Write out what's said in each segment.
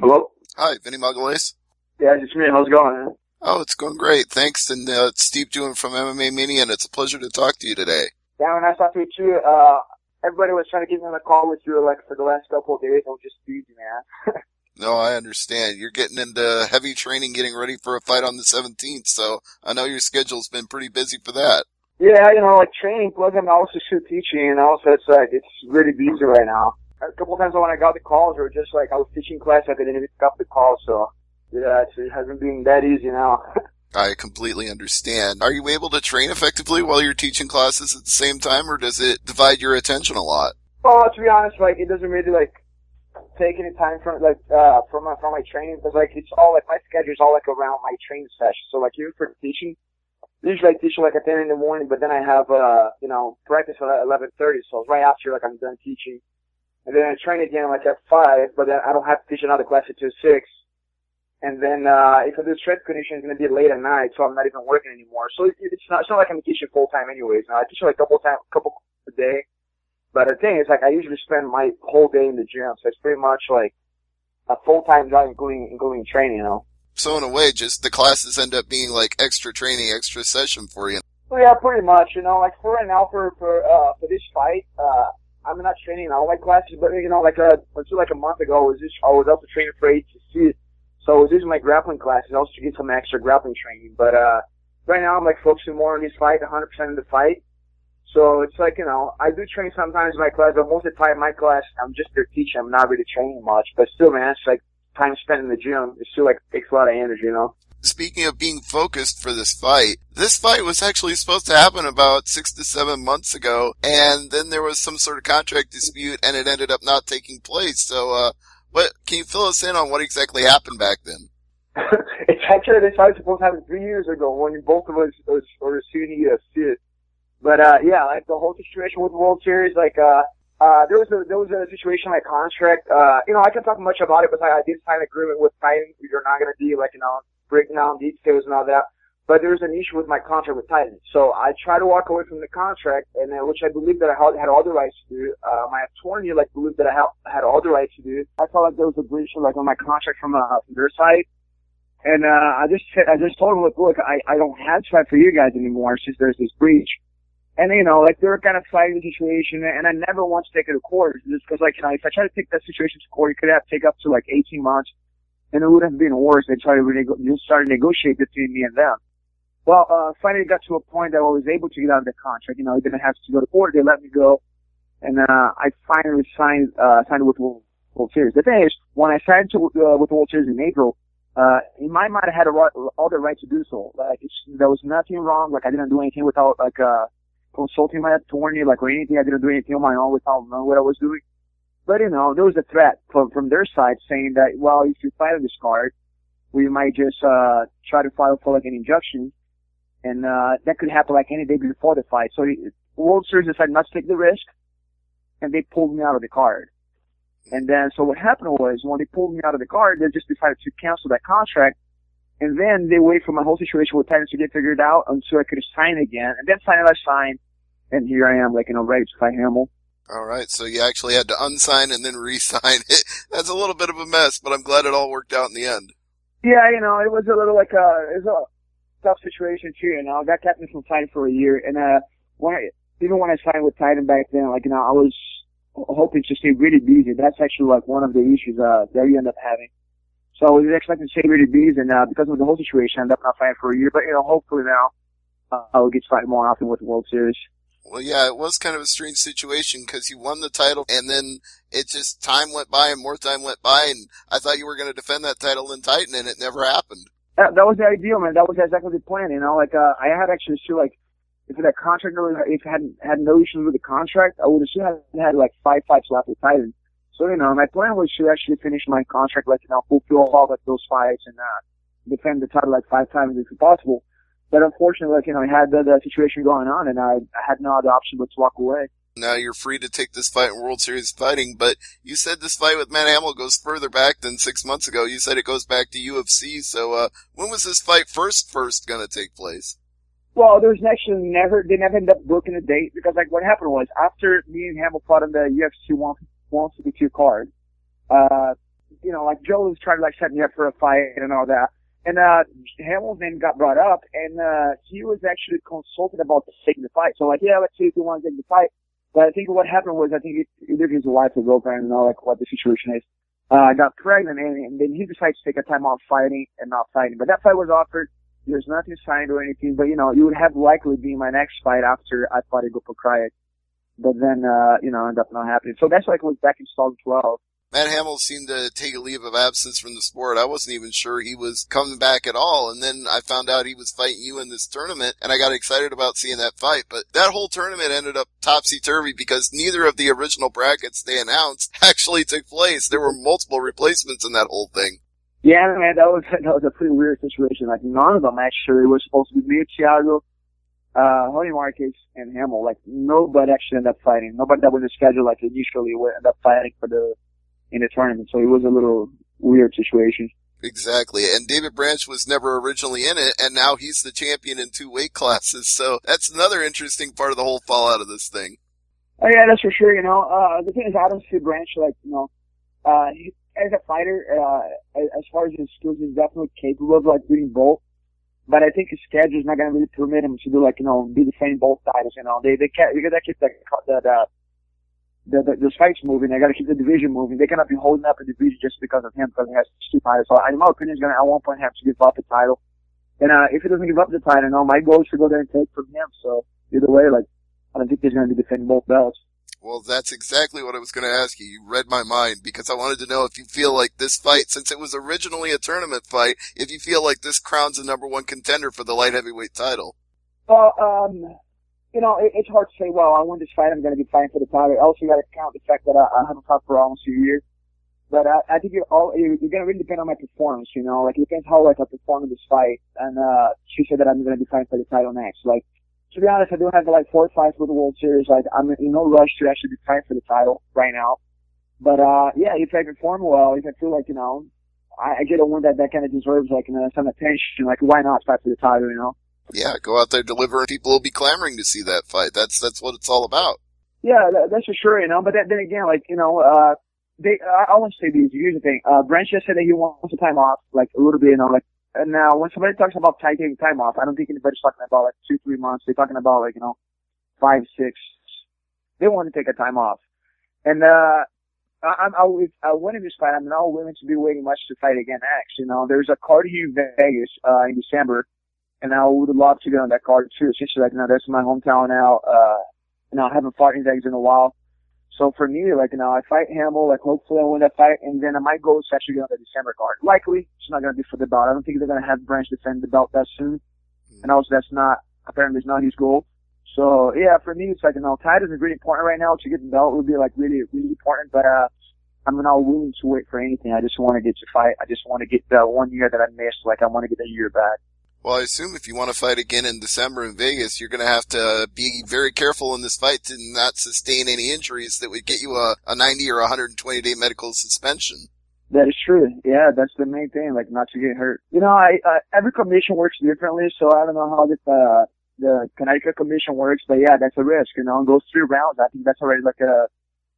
Hello? Hi, Vinny Magalhaes. Yeah, it's me. How's it going, man? Oh, it's going great. Thanks. And it's Steve doing from MMA Mania, and it's a pleasure to talk to you today. Yeah, when I talked to you, everybody was trying to get me on a call with you, like, for the last couple of days. I was just busy, man. No, I understand. You're getting into heavy training, getting ready for a fight on the 17th, so I know your schedule's been pretty busy for that. Yeah, like training, plus I'm also still teaching, and also it's really busy right now. A couple of times when I got the calls, they were just like, I was teaching class, I couldn't even pick up the call, so yeah, it hasn't been that easy now. I completely understand. Are you able to train effectively while you're teaching classes at the same time, or does it divide your attention a lot? Well, to be honest, like, it doesn't really, like, take any time from my training, because, like, it's all, like, my schedule's all, like, around my training session. So, like, even for teaching, usually I teach, like, at 10 in the morning, but then I have, practice at 11:30, so right after, like, I'm done teaching. And then I train again, like, at 5, but then I don't have to teach another class until 6. And then, if I do strength conditioning, it's going to be late at night, so I'm not even working anymore. So it's not like I'm teaching full time anyways. Now, I teach like a couple a day. But the thing is, like, I usually spend my whole day in the gym, so it's pretty much like a full-time job, including training, you know. So in a way, just the classes end up being like extra training, extra session for you. Well, yeah, pretty much, you know, like for right now, for this fight, I'm not training all my classes, but you know, like, until like a month ago, I was also training for ATC. So I was using my grappling classes also to get some extra grappling training. But right now I'm like focusing more on this fight, 100% of the fight. So it's like, you know, I do train sometimes in my class, but most of the time in my class I'm just there teaching. I'm not really training much. But still, man, it's like time spent in the gym. It still like takes a lot of energy, you know. Speaking of being focused for this fight was actually supposed to happen about 6 to 7 months ago, and then there was some sort of contract dispute, and it ended up not taking place. So, what can you fill us in on what exactly happened back then? It's actually this fight was supposed to happen 3 years ago when both of us were suing UFC. But yeah, like the whole situation with the World Series, like there was a situation like contract. You know, I can't talk much about it, but I did sign an agreement with Titan. You're not gonna be like, you know, breaking down details and all that. But there was an issue with my contract with Titan. So I tried to walk away from the contract, and which I believe that I had all the rights to do. My attorney believed that I had all the rights to do. I felt like there was a breach on my contract from their side. And I just told them, look, I don't have to fight for you guys anymore since there's this breach. And you know, like they were kind of fighting the situation, and I never want to take it to court just because, like, you know, if I try to take that situation to court, it could have take up to like 18 months. And it would have been worse. They tried to just start to negotiate between me and them. Well, finally got to a point that I was able to get out of the contract. You know, I didn't have to go to court. They let me go. And, I finally signed with the World Series. The thing is, when I signed with the World Series in April, in my mind, I had all the right to do so. Like, there was nothing wrong. Like, I didn't do anything without, like, consulting my attorney, like, or anything. I didn't do anything on my own without knowing what I was doing. But, you know, there was a threat from their side saying that, well, if you fight on this card, we might just try to file for, like, an injunction. And that could happen, like, any day before the fight. So the World Series decided not to take the risk, and they pulled me out of the card. And then, so what happened was, when they pulled me out of the card, they just decided to cancel that contract. And then they waited for my whole situation with Titan to get figured out until I could sign again. And then finally I signed, and here I am, like, you know, ready to fight Hamill. All right, so you actually had to unsign and then re-sign it. That's a little bit of a mess, but I'm glad it all worked out in the end. Yeah, you know, it was a little like it was a tough situation too. You know, I got captain from Titan for a year, and even when I signed with Titan back then, like, you know, I was hoping to stay really busy. That's actually like one of the issues that we end up having. So I was expecting to stay really busy, and because of the whole situation, I ended up not fighting for a year. But you know, hopefully now I'll get to fight more often with the World Series. Well, yeah, it was kind of a strange situation because you won the title, and then it just time went by and more time went by, and I thought you were going to defend that title in Titan, and it never happened. That was the ideal, man. That was exactly the plan, you know. Like, I had actually still, like, if that contract, if I had no issues with the contract, I would have still had like 5 fights left with Titan. So, you know, my plan was to actually finish my contract, like, you know, fulfill all of those fights and defend the title like 5 times if possible. But unfortunately, like, you know, I had the situation going on, and I had no other option but to walk away. Now you're free to take this fight in World Series fighting, but you said this fight with Matt Hamill goes further back than 6 months ago. You said it goes back to UFC, so when was this fight first going to take place? Well, there's actually they never ended up booking a date, because, like, what happened was, after me and Hamill fought on the UFC 152 card, like Joe was trying to like set me up for a fight and all that. And, Hamill's name got brought up, and, he was actually consulted about taking the fight. So like, yeah, let's see if you want to take the fight. But I think what happened was, I think either his wife or girlfriend, like what the situation is, got pregnant, and then he decided to take a time off fighting and not fighting. But that fight was offered. There's nothing signed or anything, but it would have likely been my next fight after I fought Igor Pokrajic. But then, ended up not happening. So that's like it was back in 2012. Matt Hamill seemed to take a leave of absence from the sport. I wasn't even sure he was coming back at all. And then I found out he was fighting you in this tournament, and I got excited about seeing that fight. But that whole tournament ended up topsy-turvy because neither of the original brackets they announced actually took place. There were multiple replacements in that whole thing. Yeah, man, that was a pretty weird situation. Like, none of them actually was supposed to be me, Thiago, AngryMarks, and Hamill. Like, nobody actually ended up fighting. Nobody that was scheduled, like, initially would end up fighting in the tournament. So it was a little weird situation. Exactly. And David Branch was never originally in it, and now he's the champion in 2 weight classes. So that's another interesting part of the whole fallout of this thing. Oh, yeah, that's for sure. The thing is, I don't see Branch like, as a fighter, as far as his skills, he's definitely capable of, like, doing both. But I think his schedule is not going to really permit him to do, like, be defending both titles, They can't, because that keeps the fights moving. They got to keep the division moving. They cannot be holding up a division just because of him, because he has 2 titles. So, in my opinion, he's going to, at one point, have to give up the title. And, if he doesn't give up the title, my goal is to go there and take from him. So, either way, like, I don't think he's going to be defending both belts. Well, that's exactly what I was going to ask you. You read my mind, because I wanted to know if you feel like this fight, since it was originally a tournament fight, if you feel like this crown's the #1 contender for the light heavyweight title. Well, it's hard to say, well, I won this fight, I'm going to be fighting for the title. Also, you got to count the fact that I haven't fought for almost a year. But I think you're going to really depend on my performance, Like, it depends how, like, I perform in this fight. And, she said that I'm going to be fighting for the title next. Like, to be honest, I do have, like, 4 fights with the World Series. Like, I'm in no rush to actually be fighting for the title right now. But, yeah, if I perform well, if I feel like, I get a win that kind of deserves, like, some attention, like, why not fight for the title, Yeah, go out there, deliver, and people will be clamoring to see that fight. That's what it's all about. Yeah, that's for sure, But then again, like, I want to say this. Here's the thing. Branch just said that he wants a time off, like, a little bit, like, and now when somebody talks about taking time off, I don't think anybody's talking about, like, 2-3 months. They're talking about, like, 5, 6. They want to take a time off. And, I win in this fight. I'm not willing to be waiting much to fight again next, There's a card here in Vegas, in December, and I would love to get on that card too. It's just like, that's my hometown now. I haven't fought in Vegas in a while. So for me, like, I fight Hamill, like, hopefully I win that fight, and then my goal is to actually get on the December card. Likely, it's not going to be for the belt. I don't think they're going to have Branch defend the belt that soon. And also, apparently it's not his goal. So, yeah, for me, it's like, title is really important right now. To get the belt would be, like, really, really important, but, I'm not willing to wait for anything. I just want to get to fight. I just want to get the 1 year that I missed. Like, I want to get that year back. Well, I assume if you want to fight again in December in Vegas, you're going to have to be very careful in this fight to not sustain any injuries that would get you a 90 or 120-day medical suspension. That is true. Yeah, that's the main thing, like, not to get hurt. Every commission works differently, so I don't know how the Connecticut commission works, but yeah, that's a risk, It goes 3 rounds. I think that's already like a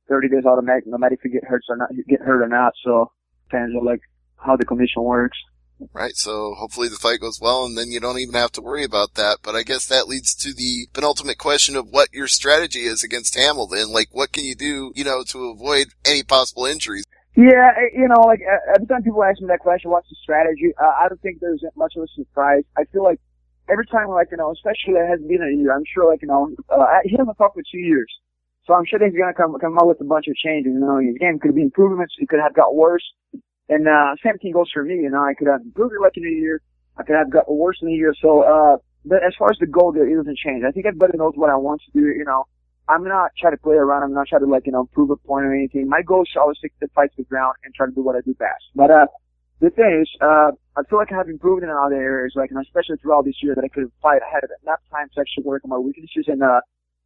30 days automatic, no matter if you get hurt or not. So, depends on, like, how the commission works. Right, so hopefully the fight goes well, and then you don't even have to worry about that. But I guess that leads to the penultimate question of what your strategy is against Hamill then. Like, what can you do, to avoid any possible injuries? Yeah, like, every time people ask me that question, what's the strategy? I don't think there's much of a surprise. I feel like every time, like, especially it has been a year, I'm sure, like, he hasn't fought for 2 years. So I'm sure that he's going to come out with a bunch of changes. His game could be improvements. It could have got worse. And, same thing goes for me. I could have improved it like in a year. I could have got worse in a year. So, but as far as the goal, it doesn't change. I think everybody knows what I want to do. I'm not trying to play around. I'm not trying to, like, prove a point or anything. My goal is to always take the fight to the ground and try to do what I do best. But, the thing is, I feel like I have improved in other areas, like, especially throughout this year that I could fight ahead of enough time to actually work on my weaknesses and,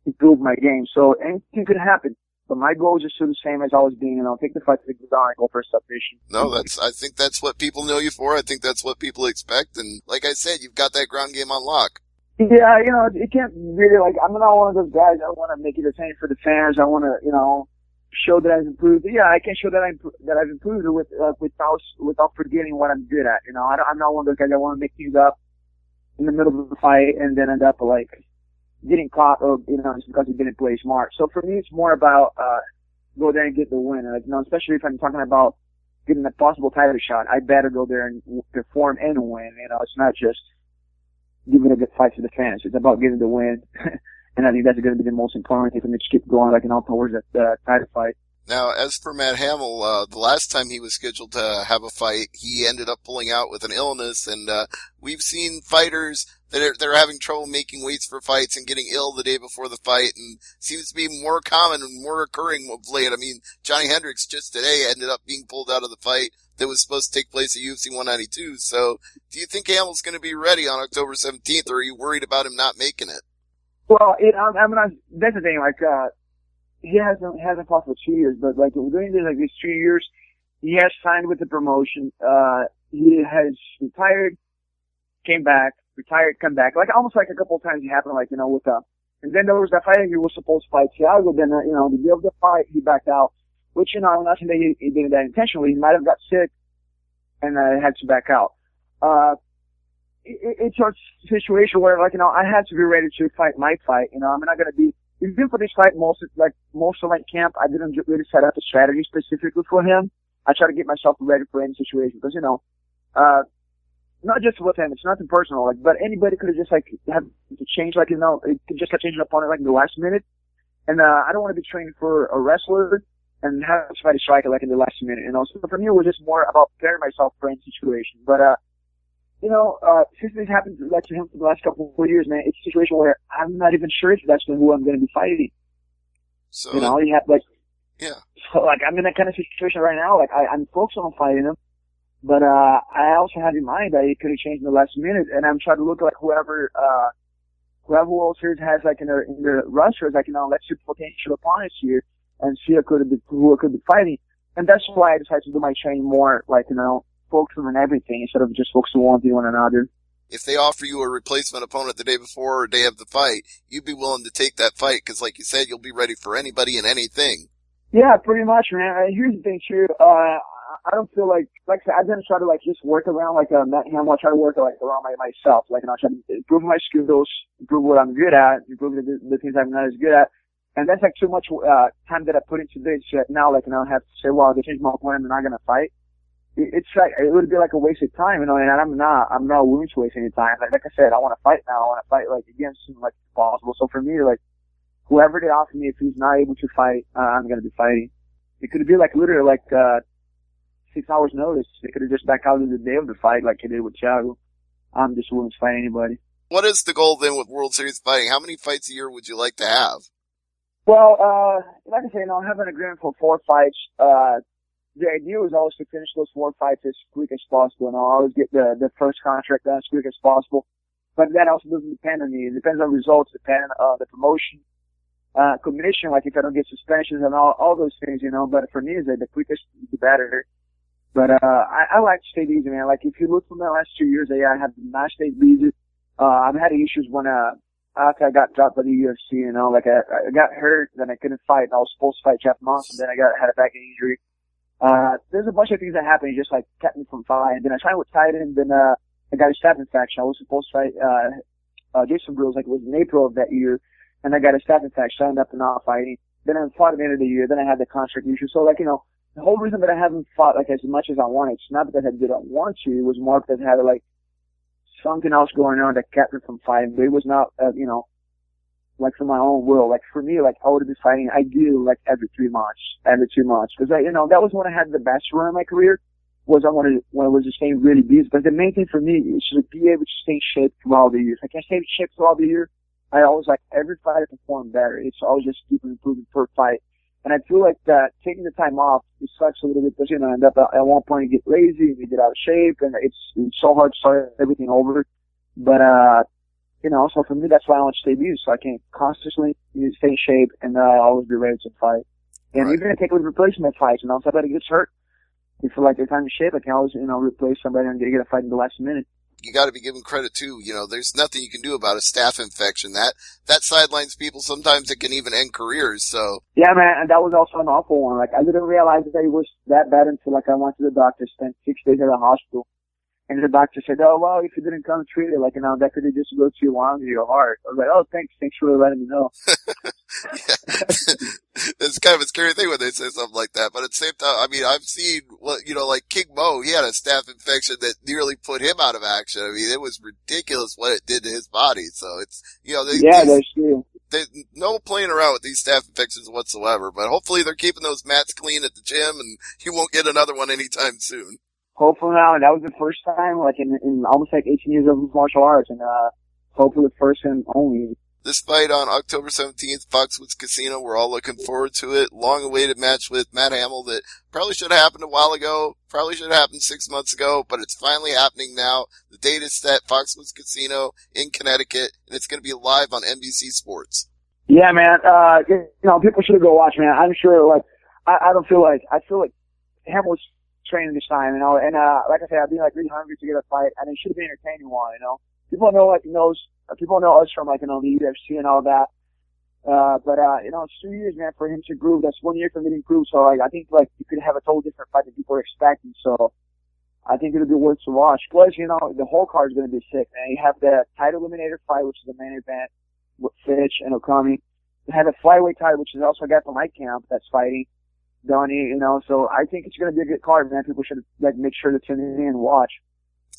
improve my game. So anything could happen. But my goal is just still the same as always being, take the fight to the ground and go for a submission. No, I think that's what people know you for. I think that's what people expect. And like I said, you've got that ground game on lock. Yeah, it can't really, like, I'm not one of those guys. I want to make it entertaining for the fans. I want to, show that I've improved. Yeah, I can show that I've improved without forgetting what I'm good at. You know, I'm not one of those guys that want to make things up in the middle of the fight and then end up like getting caught or, you know, just because he didn't play smart. So for me, it's more about, go there and get the win. Like, you know, especially if I'm talking about getting a possible title shot, I better go there and perform and win. You know, it's not just giving a good fight to the fans. It's about getting the win. And I think that's going to be the most important thing for me to keep going, like, you know, towards that title fight. Now, as for Matt Hamill, the last time he was scheduled to have a fight, he ended up pulling out with an illness, and we've seen fighters that they're having trouble making weights for fights and getting ill the day before the fight, and seems to be more common and more occurring of late. I mean, Johnny Hendricks just today ended up being pulled out of the fight that was supposed to take place at UFC 192. So, do you think Hamill's going to be ready on October 17th, or are you worried about him not making it? Well, that's the thing, like, he hasn't fought for 2 years, but like during these 2 years, he has signed with the promotion. He has retired, came back, retired, come back. Like almost like a couple of times it happened, like, you know, and then there was that fight he was supposed to fight Thiago. Then, you know, the day of the fight, he backed out, which, you know, I'm not saying that he did that intentionally. He might have got sick and had to back out. It's a situation where, like, you know, I had to be ready to fight my fight. You know, I'm not going to be. Even for this fight, most of camp, I didn't really set up a strategy specifically for him. I try to get myself ready for any situation because, you know, not just with him, it's nothing personal, like, but anybody could have just, like, have to change, like, you know, it could just have changed an opponent, like, in the last minute. And, I don't want to be training for a wrestler and have to fight a striker, like, in the last minute, you know. So for me, it was just more about preparing myself for any situation. But, you know, since this happened like to him for the last couple of years, man, it's a situation where I'm not even sure if that's who I'm going to be fighting. So, you know, you have like, yeah. So like, I'm in that kind of situation right now. Like, I'm focused on fighting him, but I also have in mind that it could have changed in the last minute, and I'm trying to look like whoever World Series has like in their rosters, like, you know, let's see potential opponents here and see who I could be fighting, and that's why I decided to do my training more, like, you know, focusing on everything instead of just focusing on one another. If they offer you a replacement opponent the day before or day of the fight, you'd be willing to take that fight because, like you said, you'll be ready for anybody and anything. Yeah, pretty much, man. Here's the thing, too. I don't feel like I said, I didn't try to, like, just work around, like, Matt Hamill. I try to work, like, around myself. Like, you know, I try to improve my skills, improve what I'm good at, improve the things I'm not as good at. And that's, like, too much time that I put into this shit. Now, like, you know, I have to say, well, they changed my opponent, I'm not going to fight. It's like, it would be like a waste of time, you know, and I'm not willing to waste any time. Like I said, I want to fight now. I want to fight, like, against him, like, if possible. So for me, like, whoever they offer me, if he's not able to fight, I'm going to be fighting. It could be like literally like, 6 hours notice. They could have just backed out of the day of the fight like he did with Thiago. I'm just willing to fight anybody. What is the goal then with World Series fighting? How many fights a year would you like to have? Well, like I say, you know, I have an agreement for 4 fights. The idea was always to finish those 4 fights as quick as possible, and I'll always get the first contract done as quick as possible. But that also doesn't depend on me. It depends on results, depend on the promotion, commission, like if I don't get suspensions and all those things, you know. But for me, it's like the quickest, the better. But, I like to stay busy, man. Like if you look from the last 2 years, I have not stayed busy. I've had issues when, after I got dropped by the UFC, you know, like I got hurt, then I couldn't fight, and I was supposed to fight Jeff Monson, then I had a back injury. There's a bunch of things that happened, just like kept me from fighting. Then I signed with Titan, then, I got a staph infection. I was supposed to fight, Jason Bruce, like it was in April of that year, and I got a staph infection, so I ended up not fighting. Then I fought at the end of the year, then I had the contract issue. So like, you know, the whole reason that I haven't fought like as much as I wanted, it's not because I didn't want to, it was more because I had like something else going on that kept me from fighting, but it was not, you know, like for my own will. Like for me, like I would be fighting ideally like every 3 months, every 2 months. Cause you know, that was when I had the best run in my career, was when I was just staying really busy. But the main thing for me is to be able to stay in shape throughout the year. If I can't stay in shape throughout the year, I always like every fight I perform better. It's always just keep improving per fight. And I feel like that taking the time off, it sucks a little bit because, you know, I end up at one point you get lazy, you get out of shape, and it's so hard to start everything over. But, you know, so for me, that's why I want to stay busy, so I can constantly stay in shape and always be ready to fight. And right. Even if I take a replacement fights, you know, if somebody gets hurt, if like if I'm in shape, I can always, you know, replace somebody and get a fight in the last minute. you got to be given credit too. You know, there's nothing you can do about a staph infection. That sidelines people. Sometimes it can even end careers. So yeah, man, and that was also an awful one. Like, I didn't realize that it was that bad until like I went to the doctor, spent 6 days at the hospital. And the doctor said, oh, well, if you didn't come treat it, like, that could just go to your lungs or your heart. I was like, oh, thanks for letting me know. It's kind of a scary thing when they say something like that. But at the same time, I mean, I've seen, like King Mo, he had a staph infection that nearly put him out of action. I mean, it was ridiculous what it did to his body. So it's, that's true. There's no playing around with these staph infections whatsoever. But hopefully they're keeping those mats clean at the gym and you won't get another one anytime soon. Hopefully now, and that was the first time, like, in almost like 18 years of martial arts, and hopefully the first and only. This fight on October 17th, Foxwoods Casino, we're all looking forward to it. Long-awaited match with Matt Hamill that probably should have happened a while ago, probably should have happened 6 months ago, but it's finally happening now. The date is set, Foxwoods Casino in Connecticut, and it's going to be live on NBC Sports. Yeah, man, people should go watch, man. I'm sure, like, I feel like Hamill's training this time, and like I said, I've been like really hungry to get a fight, and it should be an entertaining one, People know people know us from like, the UFC and all that. But it's 2 years, man, for him to groove. That's 1 year for me to improve. So like, I think like you could have a totally different fight than people are expecting. So I think it'll be worth to watch. Plus, the whole card is going to be sick, man. You have the title eliminator fight, which is the main event with Fitch and Okami. You have a flyweight title, which is also a guy from my camp that's fighting. Donnie, so I think it's going to be a good card, man. People should like make sure to tune in and watch.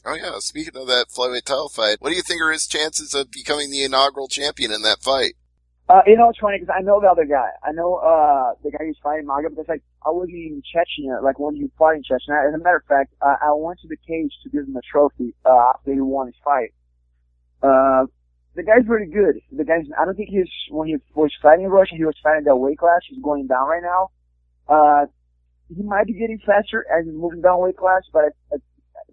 Oh yeah, speaking of that flyweight title fight, what do you think are his chances of becoming the inaugural champion in that fight? It's funny because I know the other guy. I know the guy who's fighting Maga, because like I wasn't in Chechnya, like when you fought in Chechnya. As a matter of fact, I went to the cage to give him a trophy after he won his fight. The guy's really good. I don't think when he was fighting in Russia, he was fighting that weight class. He's going down right now. He might be getting faster as he's moving down weight class, but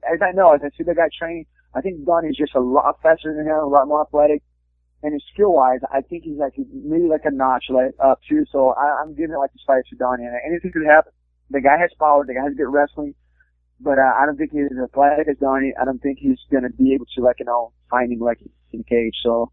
as I see the guy training, I think Don is just a lot faster than him, a lot more athletic, and his skill-wise, I think he's like maybe like a notch like up too. So I'm giving like this fight to Don, and anything could happen. The guy has power, the guy has good wrestling, but I don't think he's as athletic as Donnie. I don't think he's gonna be able to find him like in the cage. So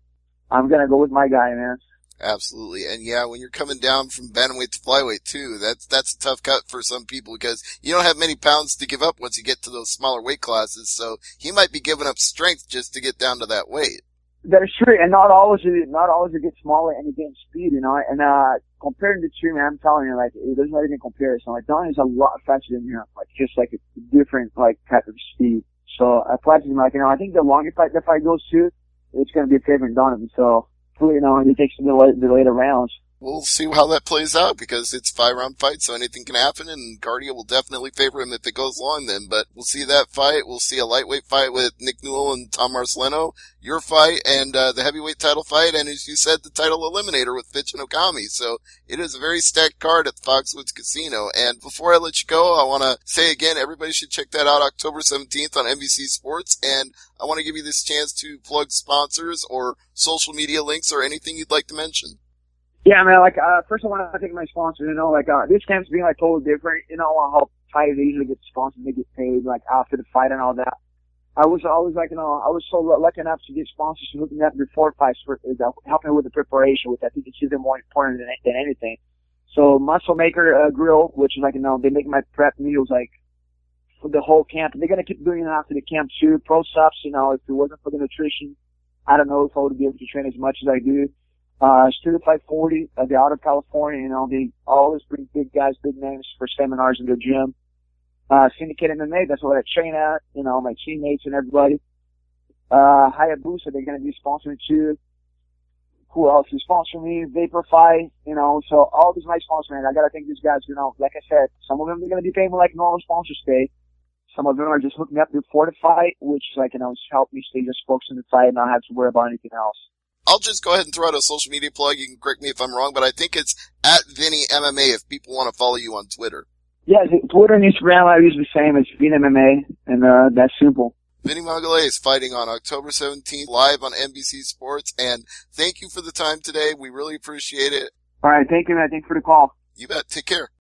I'm gonna go with my guy, man. Absolutely. And yeah, when you're coming down from bantamweight to flyweight too, that's a tough cut for some people because you don't have many pounds to give up once you get to those smaller weight classes. So he might be giving up strength just to get down to that weight. That is true. And not always you get smaller and you gain speed, and comparing the two, man, I'm telling you, like, there's not even comparison. Like, Donnie's a lot faster than him. Like, just like a different, like, type of speed. So, I think the longer the fight goes to, it's going to be favoring Donovan. So, he takes the later rounds. We'll see how that plays out because it's 5-round fight, so anything can happen, and cardio will definitely favor him if it goes long then. But we'll see that fight. We'll see a lightweight fight with Nick Newell and Tom Marcelino, your fight, and the heavyweight title fight, and as you said, the title eliminator with Fitch and Okami. So it is a very stacked card at the Foxwoods Casino. And before I let you go, I want to say again, everybody should check that out October 17th on NBC Sports, and I want to give you this chance to plug sponsors or social media links or anything you'd like to mention. Yeah, man, first I want to thank my sponsors, this camp's being, totally different, how fighters usually get sponsored, they get paid, after the fight and all that. I was always, I was so lucky enough to get sponsors to hook me up before fights, helping with the preparation, which I think is even more important than anything. So, Muscle Maker Grill, which is, they make my prep meals, for the whole camp. And they're going to keep doing it after the camp, too. Pro Subs, if it wasn't for the nutrition, I don't know if I would be able to train as much as I do. Studio 540, they're out of California, they always bring big guys, big names for seminars in their gym. Syndicate MMA, that's what I train at, my teammates and everybody. Hayabusa, they're gonna be sponsoring too. Who else is sponsoring me? Vaporfy, so all these nice sponsors, man. I gotta thank these guys, like I said, some of them are gonna be paying me like normal sponsors pay. Some of them are just hooking me up before the fight, which it's helped me stay just focused on the fight and not have to worry about anything else. I'll just go ahead and throw out a social media plug. You can correct me if I'm wrong, but I think it's at Vinny MMA if people want to follow you on Twitter. Yeah, Twitter and Instagram I use the same. It's Vinny MMA, and that's simple. Vinny Magalhaes fighting on October 17th live on NBC Sports, and thank you for the time today. We really appreciate it. All right, thank you, man. Thanks for the call. You bet. Take care.